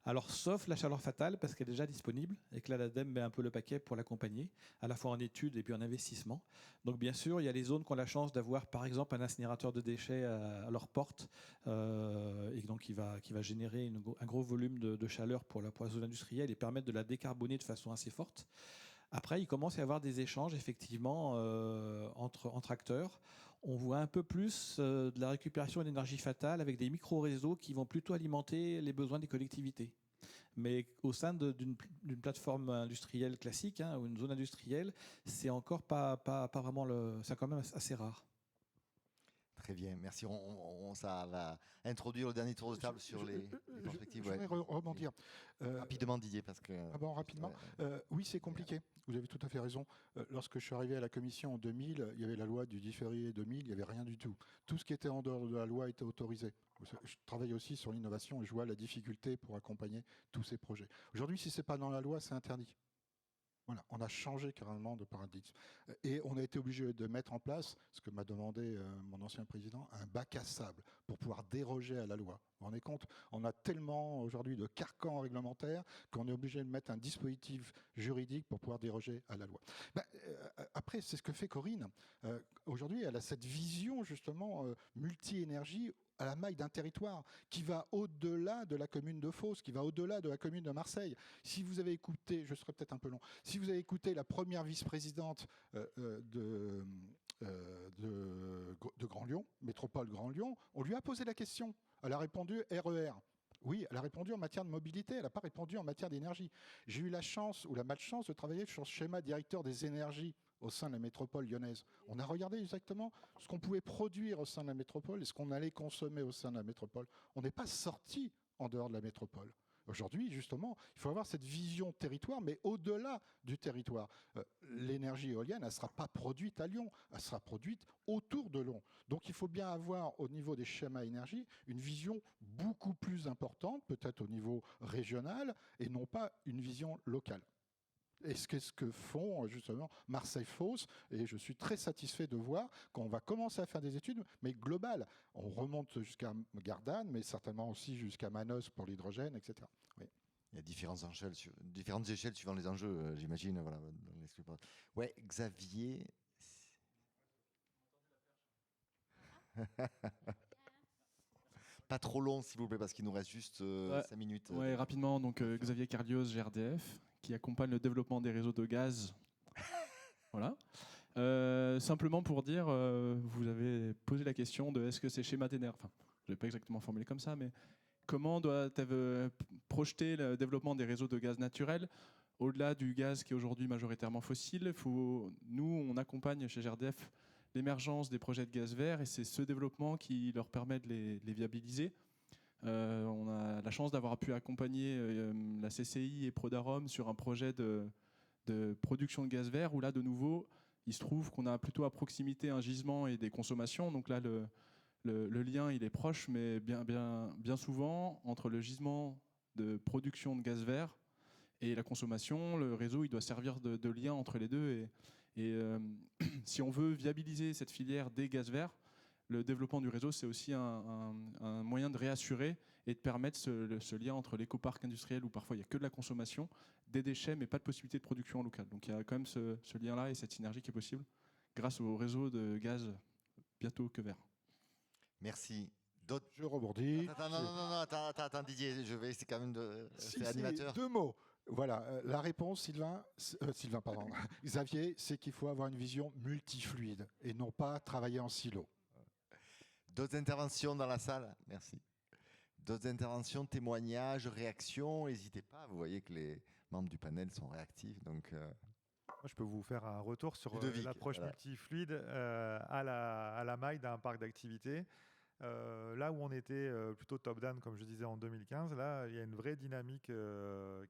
Alors, sauf la chaleur fatale, parce qu'elle est déjà disponible, et que là, l'ADEME met un peu le paquet pour l'accompagner, à la fois en études et puis en investissement. Donc, bien sûr, il y a les zones qui ont la chance d'avoir, par exemple, un incinérateur de déchets à leur porte, et donc qui va générer un gros volume de chaleur pour la zone industrielle et permettre de la décarboner de façon assez forte. Après, il commence à y avoir des échanges, effectivement, entre acteurs. On voit un peu plus de la récupération d'énergie fatale avec des micro-réseaux qui vont plutôt alimenter les besoins des collectivités. Mais au sein d'une plateforme industrielle classique, ou une zone industrielle, c'est encore pas vraiment c'est quand même assez rare. Très bien, merci. Ça va introduire le dernier tour de table sur les perspectives. Je voudrais rebondir. Rapidement, Didier, parce que... Ah bon, rapidement. Oui, c'est compliqué. Vous avez tout à fait raison. Lorsque je suis arrivé à la commission en 2000, il y avait la loi du 10 février 2000, il n'y avait rien du tout. Tout ce qui était en dehors de la loi était autorisé. Je travaille aussi sur l'innovation et je vois la difficulté pour accompagner tous ces projets. Aujourd'hui, si ce n'est pas dans la loi, c'est interdit. Voilà, on a changé carrément de paradigme. Et on a été obligé de mettre en place, ce que m'a demandé mon ancien président, un bac à sable pour pouvoir déroger à la loi. Vous vous rendez compte ? On a tellement aujourd'hui de carcans réglementaires qu'on est obligé de mettre un dispositif juridique pour pouvoir déroger à la loi. Après, c'est ce que fait Corinne. Aujourd'hui, elle a cette vision justement multi-énergie à la maille d'un territoire qui va au-delà de la commune de Fos, qui va au-delà de la commune de Marseille. Si vous avez écouté, je serai peut-être un peu long, si vous avez écouté la première vice-présidente de Grand Lyon, Métropole Grand Lyon, on lui a posé la question. Elle a répondu RER. Oui, elle a répondu en matière de mobilité, elle n'a pas répondu en matière d'énergie. J'ai eu la chance ou la malchance de travailler sur ce schéma directeur des énergies au sein de la métropole lyonnaise. On a regardé exactement ce qu'on pouvait produire au sein de la métropole et ce qu'on allait consommer au sein de la métropole. On n'est pas sorti en dehors de la métropole. Aujourd'hui, justement, il faut avoir cette vision territoire, mais au-delà du territoire. L'énergie éolienne, elle ne sera pas produite à Lyon, elle sera produite autour de Lyon. Donc il faut bien avoir, au niveau des schémas énergie, une vision beaucoup plus importante, peut-être au niveau régional, et non pas une vision locale. Et ce que font justement Marseille-Fos, et je suis très satisfait de voir qu'on va commencer à faire des études, mais globales. On remonte jusqu'à Gardanne, mais certainement aussi jusqu'à Manos pour l'hydrogène, etc. Oui. Il y a différentes échelles suivant les enjeux, j'imagine. Voilà. Ouais, Xavier. Pas trop long, s'il vous plaît, parce qu'il nous reste juste 5 minutes. Ouais, rapidement, donc Xavier Carlios, GRDF, qui accompagne le développement des réseaux de gaz. Voilà. Simplement pour dire, vous avez posé la question de est-ce que ces schémas d'énergie, enfin, je ne vais pas exactement formulé comme ça, mais comment doit projeter le développement des réseaux de gaz naturel au-delà du gaz qui est aujourd'hui majoritairement fossile. Nous, on accompagne chez GRDF l'émergence des projets de gaz vert et c'est ce développement qui leur permet de les viabiliser. On a la chance d'avoir pu accompagner la CCI et Prodarom sur un projet de production de gaz vert où là, de nouveau, il se trouve qu'on a plutôt à proximité un gisement et des consommations. Donc là, le lien, il est proche, mais bien souvent, entre le gisement de production de gaz vert et la consommation, le réseau, il doit servir de lien entre les deux. Et si on veut viabiliser cette filière des gaz verts, le développement du réseau, c'est aussi un moyen de réassurer et de permettre ce lien entre l'écoparc industriel où parfois il n'y a que de la consommation, des déchets, mais pas de possibilité de production locale. Donc il y a quand même ce lien-là et cette synergie qui est possible grâce au réseau de gaz bientôt que vert. Merci. Je rebondis. Attends, Didier, c'est quand même c'est animateur. 2 mots. Voilà, la réponse, Xavier, c'est qu'il faut avoir une vision multifluide et non pas travailler en silo. D'autres interventions dans la salle ? Merci. D'autres interventions, témoignages, réactions, n'hésitez pas. Vous voyez que les membres du panel sont réactifs. Donc, Moi, je peux vous faire un retour sur Ludovic, l'approche voilà. multifluide à la maille d'un parc d'activités. Là où on était plutôt top-down, comme je disais en 2015, là, il y a une vraie dynamique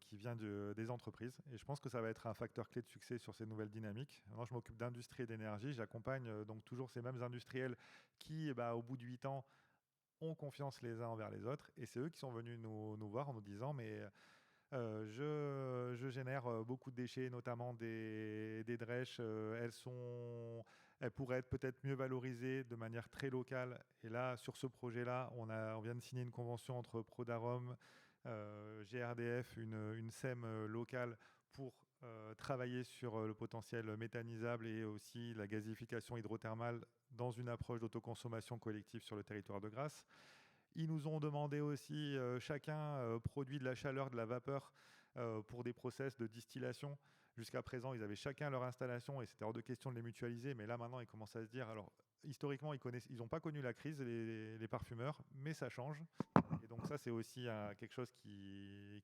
qui vient des entreprises. Et je pense que ça va être un facteur clé de succès sur ces nouvelles dynamiques. Maintenant, je m'occupe d'industrie et d'énergie. J'accompagne donc toujours ces mêmes industriels qui, au bout de 8 ans, ont confiance les uns envers les autres. Et c'est eux qui sont venus nous voir en nous disant, mais je génère beaucoup de déchets, notamment des drèches. Elles pourraient être peut-être mieux valorisées de manière très locale. Et là, sur ce projet-là, on vient de signer une convention entre Prodarom, GRDF, une SEM locale pour travailler sur le potentiel méthanisable et aussi la gasification hydrothermale dans une approche d'autoconsommation collective sur le territoire de Grasse. Ils nous ont demandé aussi, chacun produit de la chaleur, de la vapeur pour des process de distillation. Jusqu'à présent, ils avaient chacun leur installation et c'était hors de question de les mutualiser. Mais là, maintenant, ils commencent à se dire, alors, historiquement, ils n'ont pas connu la crise, les parfumeurs, mais ça change. Et donc ça, c'est aussi quelque chose qui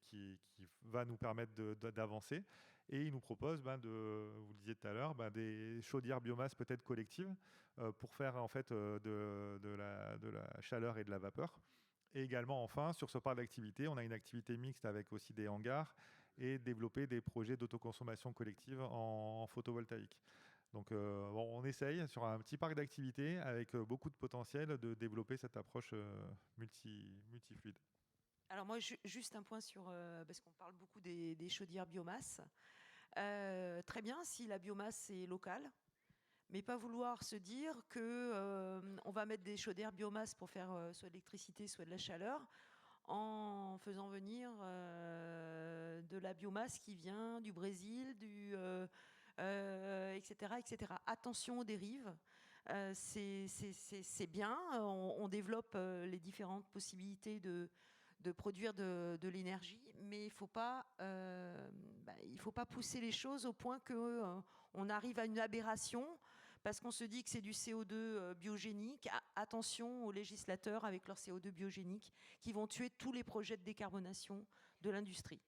va nous permettre d'avancer. Et ils nous proposent, vous le disiez tout à l'heure, des chaudières biomasse peut-être collectives pour faire en fait de la chaleur et de la vapeur. Et également, enfin, sur ce parc d'activité, on a une activité mixte avec aussi des hangars et développer des projets d'autoconsommation collective en photovoltaïque. Donc, on essaye sur un petit parc d'activité avec beaucoup de potentiel de développer cette approche multifluide. Alors moi, juste un point sur, parce qu'on parle beaucoup des chaudières biomasse. Très bien si la biomasse est locale, mais pas vouloir se dire qu'on va mettre des chaudières biomasse pour faire soit de l'électricité, soit de la chaleur, en faisant venir de la biomasse qui vient du Brésil, etc., etc. Attention aux dérives. C'est bien, on développe les différentes possibilités de produire de l'énergie, mais il ne faut pas pousser les choses au point qu'on arrive à une aberration parce qu'on se dit que c'est du CO2 biogénique. Attention aux législateurs avec leur CO2 biogénique qui vont tuer tous les projets de décarbonation de l'industrie.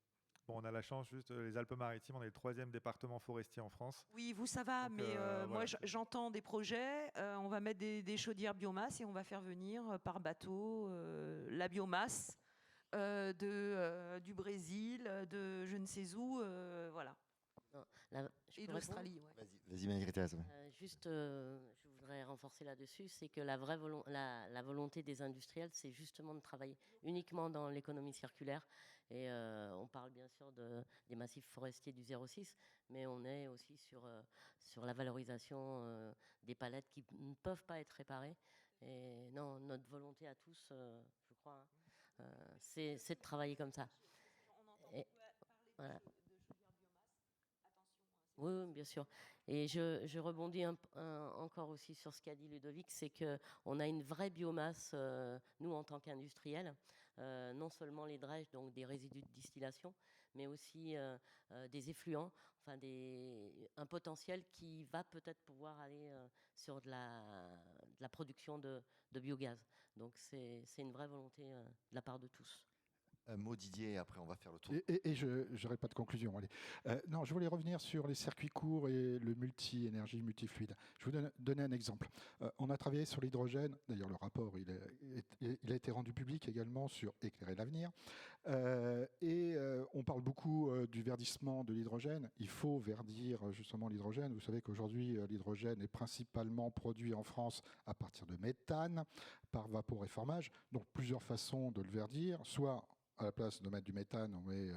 Bon, on a la chance, juste les Alpes-Maritimes, on est le 3e département forestier en France. Oui, vous, ça va, donc, mais voilà. Moi, j'entends des projets, on va mettre des chaudières biomasse et on va faire venir par bateau la biomasse du Brésil, de je ne sais où, voilà. Non, et d'Australie. Ouais. Vas-y, Marie-Thérèse. Juste, je voudrais renforcer là-dessus, c'est que la volonté des industriels, c'est justement de travailler uniquement dans l'économie circulaire. Et on parle bien sûr des massifs forestiers du 0,6, mais on est aussi sur la valorisation des palettes qui ne peuvent pas être réparées. Et non, notre volonté à tous, je crois, c'est de travailler comme ça. Et, voilà. Oui, bien sûr. Et je rebondis encore aussi sur ce qu'a dit Ludovic, c'est qu'on a une vraie biomasse, nous en tant qu'industriels, non seulement les drèches, donc des résidus de distillation, mais aussi des effluents, enfin un potentiel qui va peut-être pouvoir aller sur de la production de biogaz. Donc c'est une vraie volonté de la part de tous. Un mot Didier, et après on va faire le tour. Et je n'aurai pas de conclusion. Allez. Non, je voulais revenir sur les circuits courts et le multi-énergie, multifluide. Je vais vous donner un exemple. On a travaillé sur l'hydrogène. D'ailleurs, le rapport il a été rendu public également sur Éclairer l'avenir. On parle beaucoup du verdissement de l'hydrogène. Il faut verdir justement l'hydrogène. Vous savez qu'aujourd'hui, l'hydrogène est principalement produit en France à partir de méthane, par vaporéformage. Donc plusieurs façons de le verdir, soit à la place de mettre du méthane, on met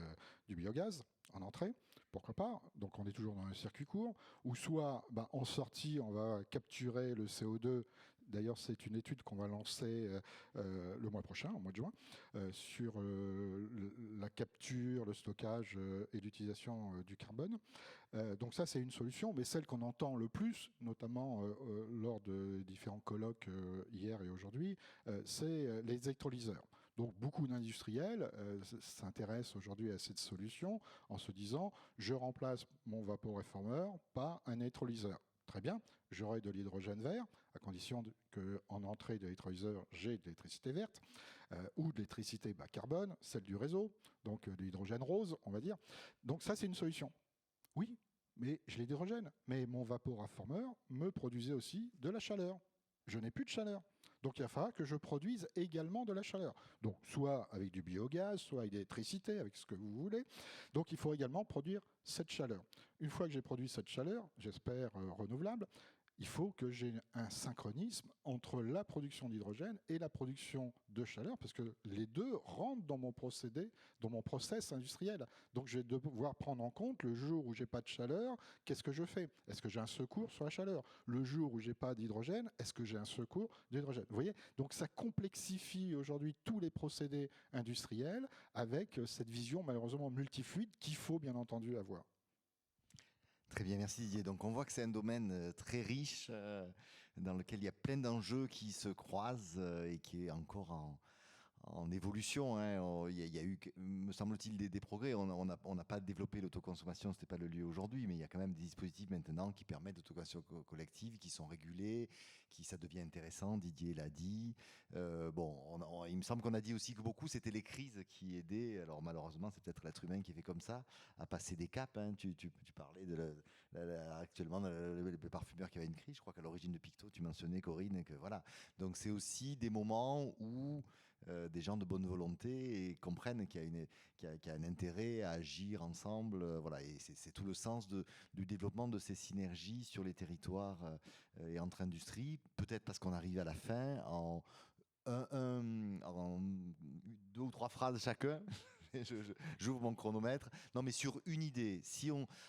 du biogaz en entrée, pourquoi pas, donc on est toujours dans un circuit court, ou soit en sortie, on va capturer le CO2. D'ailleurs, c'est une étude qu'on va lancer le mois prochain, au mois de juin, sur la capture, le stockage et l'utilisation du carbone. Donc ça, c'est une solution, mais celle qu'on entend le plus, notamment lors de différents colloques hier et aujourd'hui, c'est les électrolyseurs. Donc beaucoup d'industriels s'intéressent aujourd'hui à cette solution en se disant « je remplace mon vaporéformeur par un électrolyseur ». Très bien, j'aurai de l'hydrogène vert, à condition qu'en entrée de l'électrolyseur, j'ai de l'électricité verte, ou de l'électricité bas carbone, celle du réseau, donc de l'hydrogène rose, on va dire. Donc ça, c'est une solution. Oui, mais je l'ai d'hydrogène. Mais mon vaporaformeur me produisait aussi de la chaleur. Je n'ai plus de chaleur. Donc il va falloir que je produise également de la chaleur. Donc soit avec du biogaz, soit avec de l'électricité, avec ce que vous voulez. Donc il faut également produire cette chaleur. Une fois que j'ai produit cette chaleur, j'espère renouvelable, il faut que j'ai un synchronisme entre la production d'hydrogène et la production de chaleur, parce que les deux rentrent dans mon procédé, dans mon process industriel. Donc je vais devoir prendre en compte le jour où j'ai pas de chaleur, qu'est-ce que je fais? Est-ce que j'ai un secours sur la chaleur? Le jour où j'ai pas d'hydrogène, est-ce que j'ai un secours d'hydrogène? Vous voyez? Donc ça complexifie aujourd'hui tous les procédés industriels avec cette vision malheureusement multifluide qu'il faut bien entendu avoir. Très bien, merci Didier. Donc on voit que c'est un domaine très riche dans lequel il y a plein d'enjeux qui se croisent et qui est encore en évolution. Hein. Il y a eu, me semble-t-il, des progrès. On n'a pas développé l'autoconsommation, ce n'était pas le lieu aujourd'hui, mais il y a quand même des dispositifs maintenant qui permettent l'autoconsommation collective, qui sont régulés, qui ça devient intéressant, Didier l'a dit. Il me semble qu'on a dit aussi que beaucoup, c'était les crises qui aidaient. Alors malheureusement, c'est peut-être l'être humain qui fait comme ça, à passer des caps. Hein. Tu parlais actuellement le parfumeur qui avait une crise. Je crois qu'à l'origine de Picto, tu mentionnais, Corinne, que voilà. Donc c'est aussi des moments où des gens de bonne volonté et comprennent qu'il y a un intérêt à agir ensemble. Voilà, et c'est tout le sens du développement de ces synergies sur les territoires et entre industries. Peut-être parce qu'on arrive à la fin en 2 ou 3 phrases chacun. J'ouvre mon chronomètre. Non, mais sur une idée,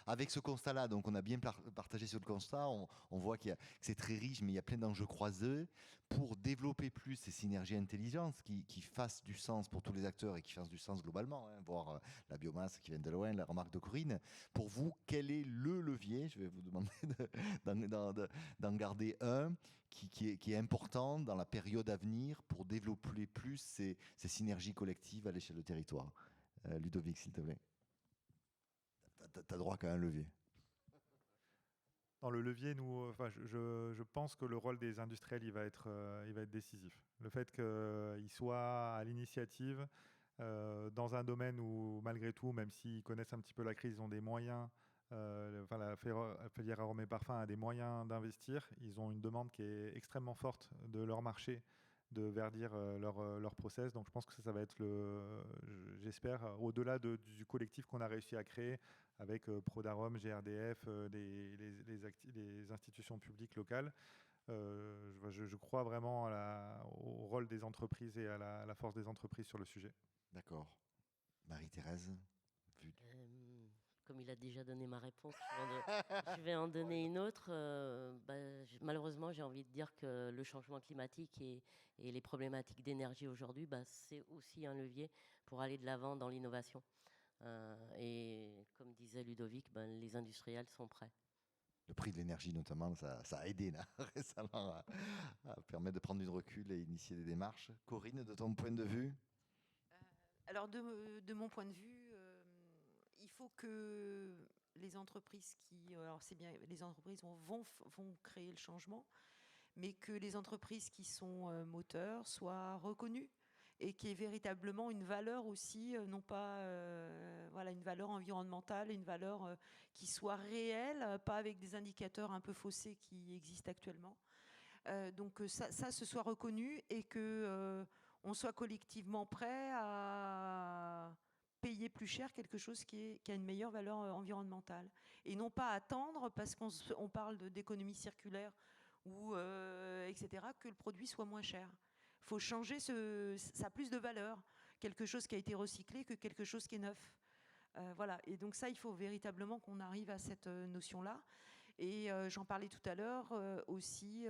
avec ce constat-là, donc on a bien partagé sur le constat, on voit que c'est très riche, mais il y a plein d'enjeux croisés pour développer plus ces synergies intelligentes qui fassent du sens pour tous les acteurs et qui fassent du sens globalement, hein, voir la biomasse qui vient de loin, la remarque de Corinne. Pour vous, quel est le levier? Je vais vous demander d'en garder un qui est important dans la période à venir pour développer plus ces synergies collectives à l'échelle du territoire. Ludovic, s'il te plaît. Tu as droit qu'à un levier. Dans le levier, je pense que le rôle des industriels il va être décisif. Le fait qu'ils soient à l'initiative dans un domaine où, malgré tout, même s'ils connaissent un petit peu la crise, ils ont des moyens. La filière arômes et parfums a des moyens d'investir. Ils ont une demande qui est extrêmement forte de leur marché, de verdir leur process. Donc je pense que ça va être, j'espère, au-delà du collectif qu'on a réussi à créer avec Prodarom, GRDF, les institutions publiques locales. Je crois vraiment au rôle des entreprises et à la force des entreprises sur le sujet. D'accord. Marie-Thérèse, comme il a déjà donné ma réponse, je vais en donner une autre. Malheureusement, j'ai envie de dire que le changement climatique et les problématiques d'énergie aujourd'hui, c'est aussi un levier pour aller de l'avant dans l'innovation. Et comme disait Ludovic, les industriels sont prêts. Le prix de l'énergie notamment, ça a aidé là, récemment à permettre de prendre du recul et initier des démarches. Corinne, de ton point de vue? Alors de mon point de vue, il faut que les entreprises c'est bien, les entreprises vont créer le changement, mais que les entreprises qui sont moteurs soient reconnues et qu'il y ait véritablement une valeur aussi, non pas une valeur environnementale, une valeur qui soit réelle, pas avec des indicateurs un peu faussés qui existent actuellement. Donc ça se soit reconnu et que on soit collectivement prêt à payer plus cher quelque chose qui a une meilleure valeur environnementale. Et non pas attendre, parce qu'on parle d'économie circulaire, ou etc., que le produit soit moins cher. Il faut changer, ça a plus de valeur, quelque chose qui a été recyclé que quelque chose qui est neuf. Voilà. Et donc ça, il faut véritablement qu'on arrive à cette notion-là. Et j'en parlais tout à l'heure aussi,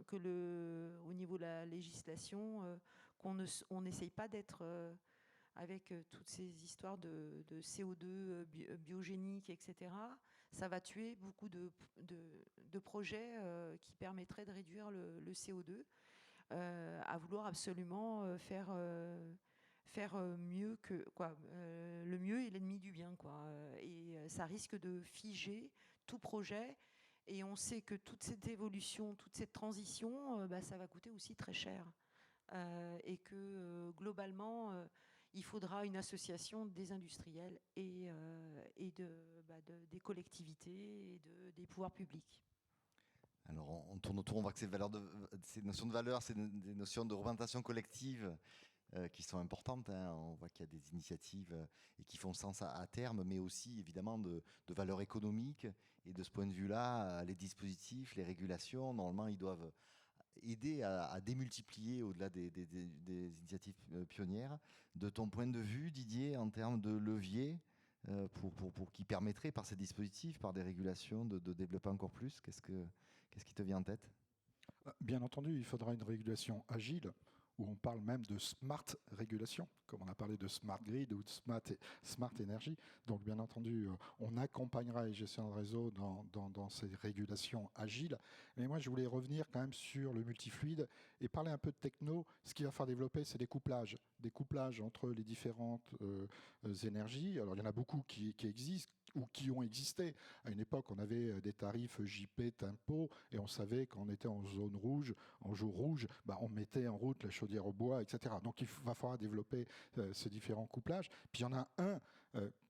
que au niveau de la législation, qu'on n'essaye pas d'être avec toutes ces histoires de CO2 biogénique, etc. Ça va tuer beaucoup de projets qui permettraient de réduire le CO2, à vouloir absolument faire mieux que quoi. Le mieux est l'ennemi du bien, quoi. Et ça risque de figer tout projet Et on sait que toute cette évolution, toute cette transition, ça va coûter aussi très cher. Et que globalement, il faudra une association des industriels et des collectivités et des pouvoirs publics. Alors on tourne autour, on voit que ces notions de valeur, c'est des notions de représentation collective qui sont importantes. Hein. On voit qu'il y a des initiatives et qui font sens à terme, mais aussi évidemment de valeur économique. Et de ce point de vue-là, les dispositifs, les régulations, normalement, ils doivent aider à démultiplier au-delà des initiatives pionnières. De ton point de vue, Didier, en termes de levier, qui permettrait par ces dispositifs, par des régulations, de développer encore plus, qu'est-ce qui te vient en tête ? Bien entendu, il faudra une régulation agile, où on parle même de smart régulation, comme on a parlé de smart grid ou de smart énergie. Donc bien entendu, on accompagnera les gestionnaires de réseau dans ces régulations agiles. Mais moi, je voulais revenir quand même sur le multifluide et parler un peu de techno. Ce qu'il va falloir développer, c'est des couplages entre les différentes énergies. Alors il y en a beaucoup qui existent ou qui ont existé. À une époque, on avait des tarifs JP, Tempo, et on savait qu'on était en zone rouge, en jour rouge, on mettait en route la chaudière au bois, etc. Donc il va falloir développer ces différents couplages. Puis il y en a un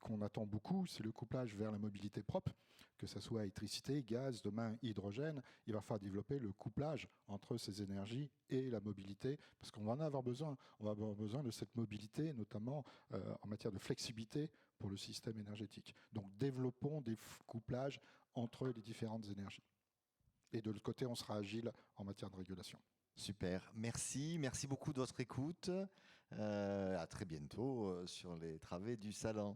qu'on attend beaucoup, c'est le couplage vers la mobilité propre, que ce soit électricité, gaz, demain hydrogène. Il va falloir développer le couplage entre ces énergies et la mobilité, parce qu'on va en avoir besoin. On va avoir besoin de cette mobilité, notamment en matière de flexibilité pour le système énergétique. Donc développons des couplages entre les différentes énergies. Et de l'autre côté, on sera agile en matière de régulation. Super, merci beaucoup de votre écoute. À très bientôt sur les travées du salon.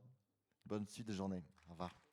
Bonne suite de journée. Au revoir.